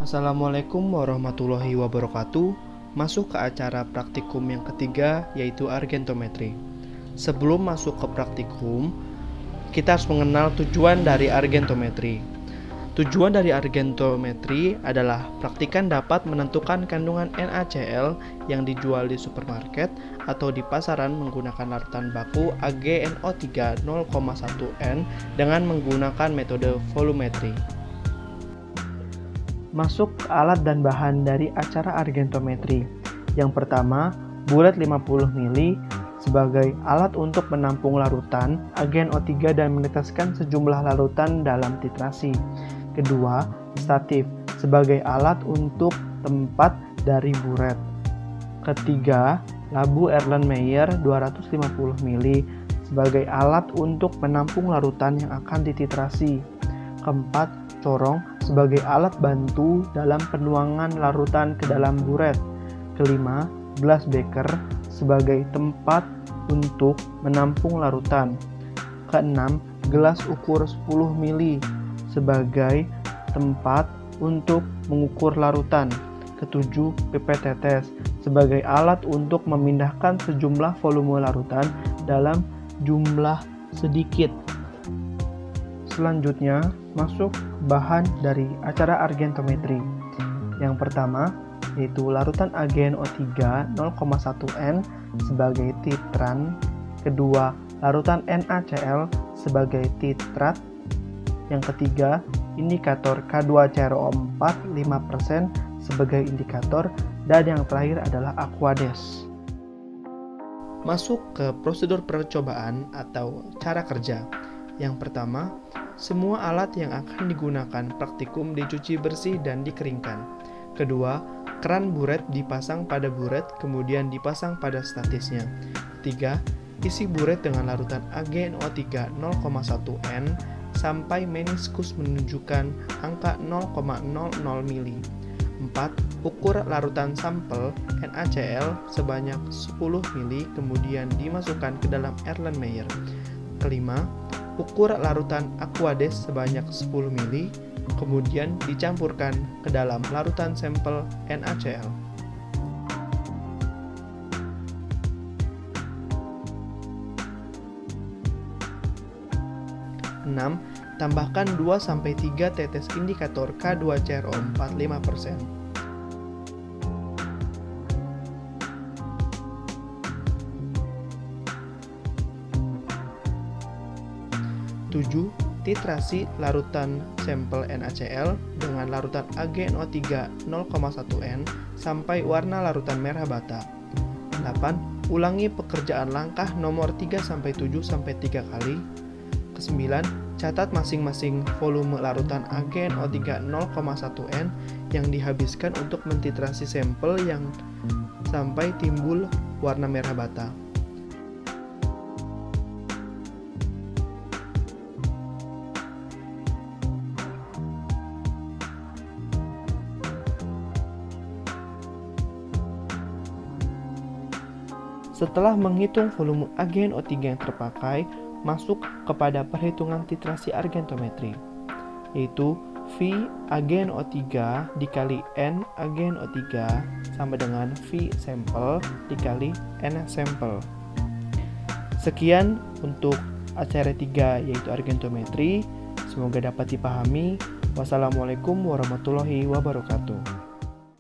Assalamualaikum warahmatullahi wabarakatuh. Masuk ke acara praktikum yang ketiga, yaitu argentometri. Sebelum masuk ke praktikum, kita harus mengenal tujuan dari argentometri. Tujuan dari argentometri adalah praktikan dapat menentukan kandungan NaCl yang dijual di supermarket atau di pasaran menggunakan larutan baku AgNO3 0,1N dengan menggunakan metode volumetri. Masuk ke alat dan bahan dari acara argentometri. Yang pertama, bulet 50 ml sebagai alat untuk menampung larutan AgNO3 dan meneteskan sejumlah larutan dalam titrasi. Kedua, statif sebagai alat untuk tempat dari buret. Ketiga, labu Erlenmeyer 250 ml sebagai alat untuk menampung larutan yang akan dititrasi. Keempat, corong sebagai alat bantu dalam penuangan larutan ke dalam buret. Kelima, gelas beker sebagai tempat untuk menampung larutan. Keenam, gelas ukur 10 ml sebagai tempat untuk mengukur larutan. Ketujuh, pipet tetes sebagai alat untuk memindahkan sejumlah volume larutan dalam jumlah sedikit. Selanjutnya, masuk bahan dari acara argentometri. Yang pertama, yaitu larutan AgNO3 0,1N sebagai titran. Kedua, larutan NaCl sebagai titrat. Yang ketiga, indikator K2CrO4 5% sebagai indikator. Dan yang terakhir adalah Aquades. Masuk ke prosedur percobaan atau cara kerja. Yang pertama, semua alat yang akan digunakan praktikum dicuci bersih dan dikeringkan. Kedua, keran buret dipasang pada buret, kemudian dipasang pada statisnya. Tiga, isi buret dengan larutan AgNO3 0,1N sampai meniskus menunjukkan angka 0,00 ml. 4. Ukur larutan sampel NaCl sebanyak 10 ml, kemudian dimasukkan ke dalam Erlenmeyer. Kelima, ukur larutan Aquades sebanyak 10 ml, kemudian dicampurkan ke dalam larutan sampel NaCl. 6. Tambahkan 2-3 tetes indikator K2CrO4 5%. 7. Titrasi larutan sampel NaCl dengan larutan AgNO3 0,1N sampai warna larutan merah bata. 8. Ulangi pekerjaan langkah nomor 3-7 sampai 3 kali. 9. Catat masing-masing volume larutan AgNO3 0,1N yang dihabiskan untuk mentitrasi sampel yang sampai timbul warna merah bata. Setelah menghitung volume AgNO3 yang terpakai, masuk kepada perhitungan titrasi argentometri, yaitu V AgNO3 dikali N AgNO3 sama dengan V sampel dikali N sampel. Sekian untuk acara 3 yaitu argentometri. Semoga dapat dipahami. Wassalamualaikum warahmatullahi wabarakatuh.